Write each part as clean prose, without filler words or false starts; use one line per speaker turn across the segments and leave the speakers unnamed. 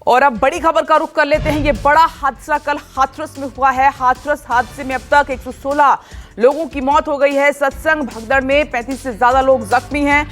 और अब बड़ी खबर का रुख कर लेते हैं। ये बड़ा हादसा कल हाथरस में हुआ है। हाथरस हादसे में अब तक 116 लोगों की मौत हो गई है। सत्संग भगदड़ में 35 से ज्यादा लोग जख्मी हैं।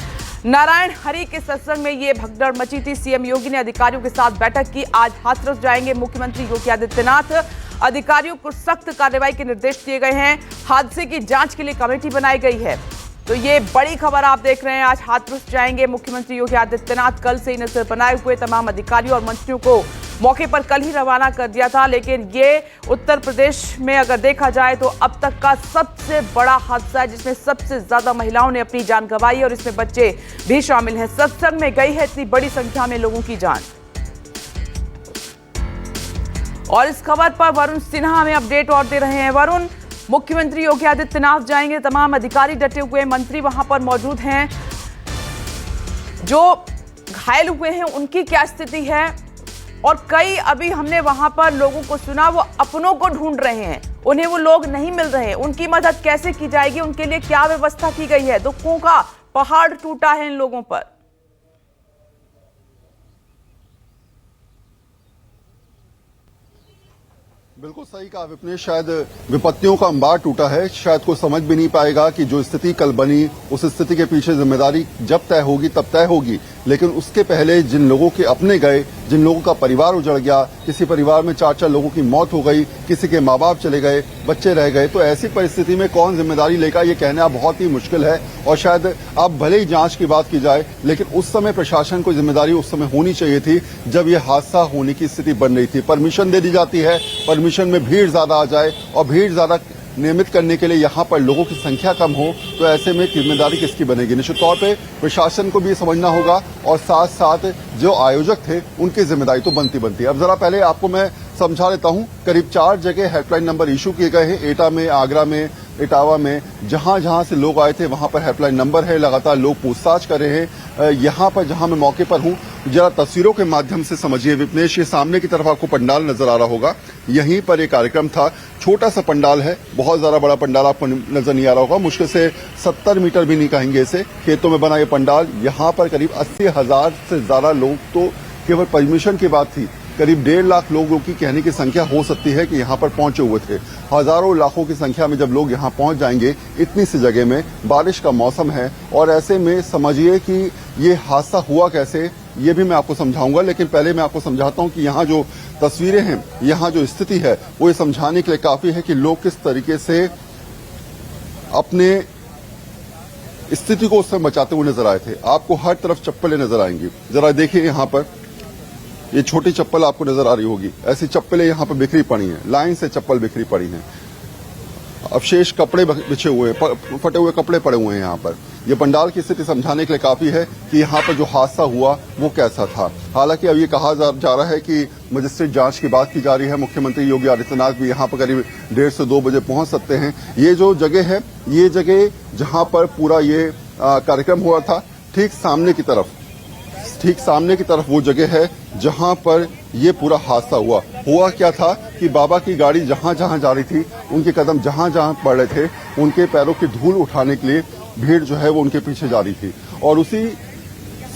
नारायण हरि के सत्संग में ये भगदड़ मची थी। सीएम योगी ने अधिकारियों के साथ बैठक की। आज हाथरस जाएंगे मुख्यमंत्री योगी आदित्यनाथ। अधिकारियों को सख्त कार्रवाई के निर्देश दिए गए हैं। हादसे की जांच के लिए कमेटी बनाई गई है। तो ये बड़ी खबर आप देख रहे हैं। आज हाथरस जाएंगे मुख्यमंत्री योगी आदित्यनाथ। कल से इन्हें सिर बनाए हुए तमाम अधिकारियों और मंत्रियों को मौके पर कल ही रवाना कर दिया था, लेकिन ये उत्तर प्रदेश में अगर देखा जाए तो अब तक का सबसे बड़ा हादसा है, जिसमें सबसे ज्यादा महिलाओं ने अपनी जान गंवाई और इसमें बच्चे भी शामिल हैं। सत्संग में गई है इतनी बड़ी संख्या में लोगों की जान। और इस खबर पर वरुण सिन्हा हमें अपडेट और दे रहे हैं। वरुण, मुख्यमंत्री योगी आदित्यनाथ जाएंगे, तमाम अधिकारी डटे हुए, मंत्री वहां पर मौजूद हैं। जो घायल हुए हैं उनकी क्या स्थिति है? और कई अभी हमने वहां पर लोगों को सुना वो अपनों को ढूंढ रहे हैं, उन्हें वो लोग नहीं मिल रहे। उनकी मदद कैसे की जाएगी? उनके लिए क्या व्यवस्था की गई है? दुखों का पहाड़ टूटा है इन लोगों पर।
बिल्कुल सही कहा विपने, शायद विपत्तियों का अंबार टूटा है। शायद कोई समझ भी नहीं पाएगा कि जो स्थिति कल बनी, उस स्थिति के पीछे जिम्मेदारी जब तय होगी तब तय होगी, लेकिन उसके पहले जिन लोगों के अपने गए, जिन लोगों का परिवार उजड़ गया, किसी परिवार में 4-4 लोगों की मौत हो गई, किसी के माँ बाप चले गए, बच्चे रह गए, तो ऐसी परिस्थिति में कौन जिम्मेदारी लेगा ये कहना बहुत ही मुश्किल है। और शायद अब भले ही जांच की बात की जाए, लेकिन उस समय प्रशासन को जिम्मेदारी उस समय होनी चाहिए थी जब ये हादसा होने की स्थिति बन रही थी। परमिशन दे दी जाती है, परमिशन में भीड़ ज्यादा आ जाए और भीड़ ज्यादा नियमित करने के लिए यहाँ पर लोगों की संख्या कम हो, तो ऐसे में जिम्मेदारी किसकी बनेगी? निश्चित तौर पे प्रशासन को भी समझना होगा और साथ साथ जो आयोजक थे उनकी जिम्मेदारी तो बनती। अब जरा पहले आपको मैं समझा लेता हूँ। करीब 4 जगह हेल्पलाइन नंबर इशू किए गए हैं, एटा में, आगरा में, इटावा में। जहां से लोग आए थे वहां पर हेल्पलाइन नंबर है। लगातार लोग पूछताछ कर रहे हैं। यहाँ पर जहां मैं मौके पर हूँ, जरा तस्वीरों के माध्यम से समझिए विपनेश। ये सामने की तरफ आपको पंडाल नजर आ रहा होगा, यहीं पर एक कार्यक्रम था। छोटा सा पंडाल है, बहुत ज्यादा बड़ा पंडाल आपको नजर नहीं आ रहा होगा। मुश्किल से 70 मीटर भी नहीं कहेंगे इसे, खेतों में बना ये पंडाल। यहाँ पर करीब 80,000 से ज्यादा लोग, तो केवल परमिशन की बात थी, करीब 1.5 लाख लोगों की कहने की संख्या हो सकती है कि यहाँ पर पहुंचे हुए थे। हजारों लाखों की संख्या में जब लोग यहाँ पहुंच जाएंगे इतनी सी जगह में, बारिश का मौसम है, और ऐसे में समझिए कि ये हादसा हुआ कैसे, ये भी मैं आपको समझाऊंगा। लेकिन पहले मैं आपको समझाता हूँ कि यहाँ जो तस्वीरें हैं, यहाँ जो स्थिति है, वो ये समझाने के लिए काफी है कि लोग किस तरीके से अपने स्थिति को उससे बचाते हुए नजर आए थे। आपको हर तरफ चप्पलें नजर आएंगी। जरा देखिए, यहाँ पर ये छोटी चप्पल आपको नजर आ रही होगी, ऐसी चप्पलें यहाँ पर बिखरी पड़ी हैं, लाइन से चप्पल बिखरी पड़ी हैं। अवशेष कपड़े बिछे हुए, फटे हुए कपड़े पड़े हुए हैं यहाँ पर। ये पंडाल की स्थिति समझाने के लिए काफी है कि यहाँ पर जो हादसा हुआ वो कैसा था। हालांकि अब ये कहा जा रहा है कि मजिस्ट्रेट जांच की बात की जा रही है। मुख्यमंत्री योगी आदित्यनाथ भी यहाँ पर करीब 1:30 से 2 बजे पहुंच सकते हैं। ये जो जगह है, ये जगह जहाँ पर पूरा ये कार्यक्रम हुआ था, ठीक सामने की तरफ वो जगह है जहां पर ये पूरा हादसा हुआ क्या था कि बाबा की गाड़ी जहां जा रही थी, उनके कदम जहां पड़ रहे थे, उनके पैरों की धूल उठाने के लिए भीड़ जो है वो उनके पीछे जा रही थी, और उसी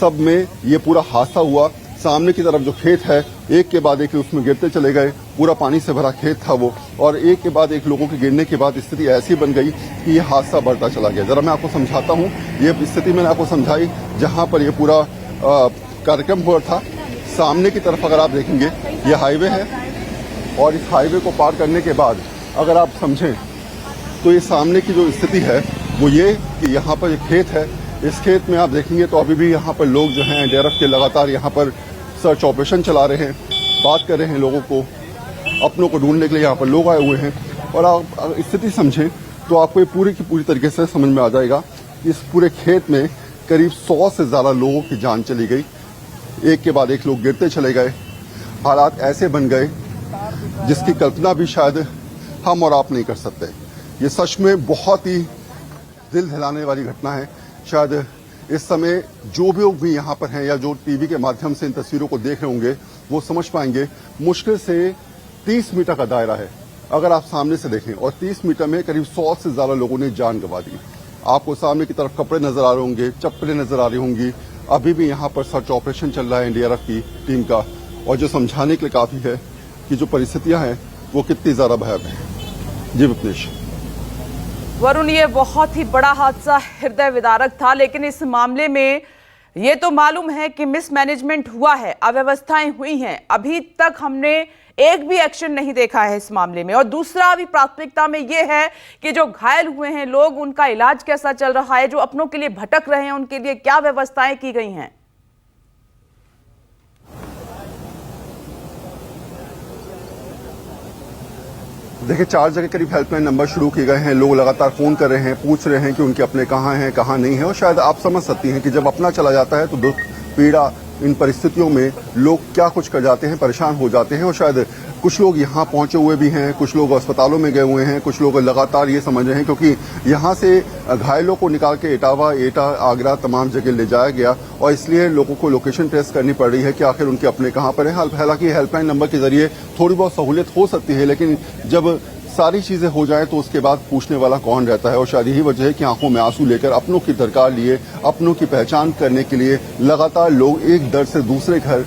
सब में ये पूरा हादसा हुआ। सामने की तरफ जो खेत है, एक के बाद एक उसमें गिरते चले गए। पूरा पानी से भरा खेत था वो, और एक के बाद एक लोगों के गिरने के बाद स्थिति ऐसी बन गई कि ये हादसा बढ़ता चला गया। जरा मैं आपको समझाता हूँ। ये स्थिति मैंने आपको समझाई जहां पर ये पूरा कार्यक्रम हुआ था। सामने की तरफ अगर आप देखेंगे, ये हाईवे है, और इस हाईवे को पार करने के बाद अगर आप समझें तो ये सामने की जो स्थिति है वो ये कि यहाँ पर एक खेत है। इस खेत में आप देखेंगे तो अभी भी यहाँ पर लोग जो हैं एनडीआरएफ के लगातार यहाँ पर सर्च ऑपरेशन चला रहे हैं, बात कर रहे हैं लोगों को, अपनों को ढूंढने के लिए यहाँ पर लोग आए हुए हैं। और आप स्थिति समझें तो आपको ये पूरी की पूरी तरीके से समझ में आ जाएगा। इस पूरे खेत में करीब 100 से ज्यादा लोगों की जान चली गई। एक के बाद एक लोग गिरते चले गए। हालात ऐसे बन गए जिसकी कल्पना भी शायद हम और आप नहीं कर सकते। ये सच में बहुत ही दिल दहलाने वाली घटना है। शायद इस समय जो भी लोग भी यहाँ पर हैं या जो टीवी के माध्यम से इन तस्वीरों को देख रहे होंगे, वो समझ पाएंगे मुश्किल से 30 मीटर का दायरा है अगर आप सामने से देखें, और 30 मीटर में करीब 100 से ज्यादा लोगों ने जान गंवा दी। आपको सामने की तरफ कपड़े नजर आ रहे होंगे, चप्पलें नजर आ रही होंगी। अभी भी यहाँ पर सर्च ऑपरेशन चल रहा है एनडीआरएफ की टीम का, और जो समझाने के लिए काफी है कि जो परिस्थितियां हैं वो कितनी ज्यादा भयावह हैं। जी विपनेश।
वरुण, ये बहुत ही बड़ा हादसा हृदय विदारक था, लेकिन इस मामले में ये तो मालूम है कि मिसमैनेजमेंट हुआ है, अव्यवस्थाएं हुई हैं। अभी तक हमने एक भी एक्शन नहीं देखा है इस मामले में। और दूसरा, अभी प्राथमिकता में ये है कि जो घायल हुए हैं लोग, उनका इलाज कैसा चल रहा है, जो अपनों के लिए भटक रहे हैं उनके लिए क्या व्यवस्थाएं की गई हैं।
देखिए, 4 जगह करीब हेल्पलाइन नंबर शुरू किए गए हैं। लोग लगातार फोन कर रहे हैं, पूछ रहे हैं कि उनके अपने कहाँ हैं, कहाँ नहीं है। और शायद आप समझ सकती हैं कि जब अपना चला जाता है तो दुख, पीड़ा, इन परिस्थितियों में लोग क्या कुछ कर जाते हैं, परेशान हो जाते हैं। और शायद कुछ लोग यहाँ पहुंचे हुए भी हैं, कुछ लोग अस्पतालों में गए हुए हैं, कुछ लोग लगातार ये समझ रहे हैं, क्योंकि यहाँ से घायलों को निकाल के इटावा, एटा, आगरा तमाम जगह ले जाया गया और इसलिए लोगों को लोकेशन ट्रेस करनी पड़ रही है कि आखिर उनके अपने कहाँ पर हैं। हालांकि हेल्पलाइन नंबर के जरिए थोड़ी बहुत सहूलियत हो सकती है, लेकिन जब सारी चीजें हो जाए तो उसके बाद पूछने वाला कौन रहता है। और शायद यही वजह है कि आंखों में आंसू लेकर अपनों की दरकार लिए, अपनों की पहचान करने के लिए लगातार लोग एक दर से दूसरे घर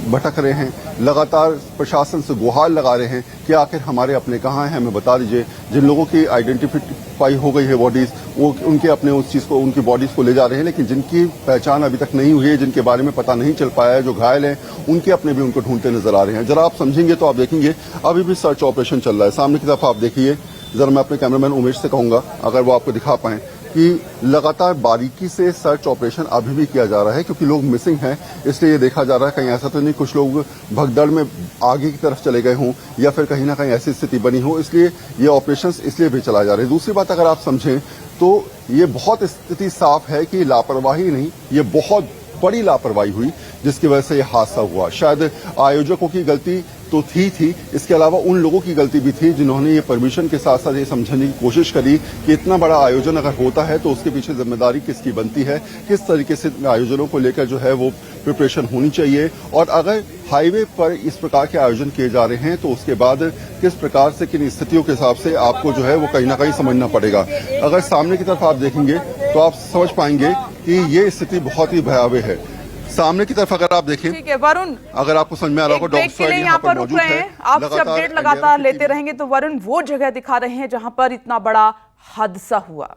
भटक रहे हैं। लगातार प्रशासन से गुहार लगा रहे हैं कि आखिर हमारे अपने कहाँ हैं, हमें बता दीजिए। जिन लोगों की आइडेंटिफाई हो गई है बॉडीज, वो उनके अपने उस चीज को, उनकी बॉडीज को ले जा रहे हैं, लेकिन जिनकी पहचान अभी तक नहीं हुई है, जिनके बारे में पता नहीं चल पाया है, जो घायल हैं, उनके अपने भी उनको ढूंढते नजर आ रहे हैं। जरा आप समझेंगे तो आप देखेंगे अभी भी सर्च ऑपरेशन चल रहा है। सामने की तरफ आप देखिए, जरा मैं अपने कैमरामैन उमेश से कहूंगा अगर वो आपको दिखा पाए कि लगातार बारीकी से सर्च ऑपरेशन अभी भी किया जा रहा है, क्योंकि लोग मिसिंग हैं। इसलिए ये देखा जा रहा है कहीं ऐसा तो नहीं कुछ लोग भगदड़ में आगे की तरफ चले गए हों या फिर कहीं ना कहीं ऐसी स्थिति बनी हो, इसलिए ये ऑपरेशंस इसलिए भी चलाए जा रहे हैं। दूसरी बात अगर आप समझें तो ये बहुत स्थिति साफ है कि लापरवाही नहीं, ये बहुत बड़ी लापरवाही हुई जिसकी वजह से यह हादसा हुआ। शायद आयोजकों की गलती तो थी, इसके अलावा उन लोगों की गलती भी थी जिन्होंने ये परमिशन के साथ साथ ये समझने की कोशिश करी कि इतना बड़ा आयोजन अगर होता है तो उसके पीछे जिम्मेदारी किसकी बनती है, किस तरीके से आयोजनों को लेकर जो है वो प्रिपरेशन होनी चाहिए। और अगर हाईवे पर इस प्रकार के आयोजन किए जा रहे हैं तो उसके बाद किस प्रकार से, किन स्थितियों के हिसाब से आपको जो है वो कहीं ना कहीं समझना पड़ेगा। अगर सामने की तरफ आप देखेंगे तो आप समझ पाएंगे कि ये स्थिति बहुत ही भयावह है। सामने की तरफ अगर आप देखें, ठीक है वरुण, अगर आपको समझ में आ रहा होगा, डॉग स्क्वाड यहाँ पर मौजूद है।
आपसे अपडेट लगातार लेते रहेंगे। तो वरुण वो जगह दिखा रहे हैं जहां पर इतना बड़ा हादसा हुआ।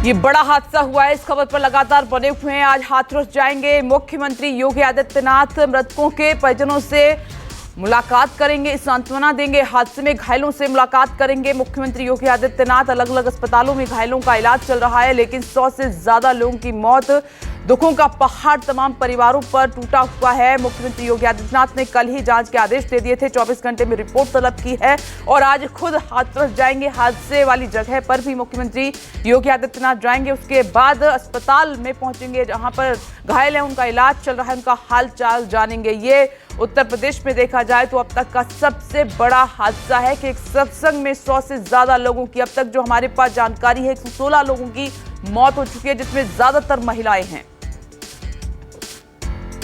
ये बड़ा हादसा हुआ है, इस खबर पर लगातार बने हुए हैं। आज हाथरस जाएंगे मुख्यमंत्री योगी आदित्यनाथ, मृतकों के परिजनों से मुलाकात करेंगे, सांत्वना देंगे, हादसे में घायलों से मुलाकात करेंगे मुख्यमंत्री योगी आदित्यनाथ। अलग अलग अस्पतालों में घायलों का इलाज चल रहा है, लेकिन 100 से ज्यादा लोगों की मौत, दुखों का पहाड़ तमाम परिवारों पर टूटा हुआ है। मुख्यमंत्री योगी आदित्यनाथ ने कल ही जांच के आदेश दे दिए थे, 24 घंटे में रिपोर्ट तलब की है और आज खुद हाथरस जाएंगे। हादसे वाली जगह पर भी मुख्यमंत्री योगी आदित्यनाथ जाएंगे, उसके बाद अस्पताल में पहुंचेंगे जहां पर घायल है, उनका इलाज चल रहा है, उनका हाल चाल जानेंगे। ये उत्तर प्रदेश में देखा जाए तो अब तक का सबसे बड़ा हादसा है कि एक सत्संग में 100 से ज्यादा लोगों की, अब तक जो हमारे पास जानकारी है, 116 लोगों की मौत हो चुकी है, जिसमें ज्यादातर महिलाएं हैं।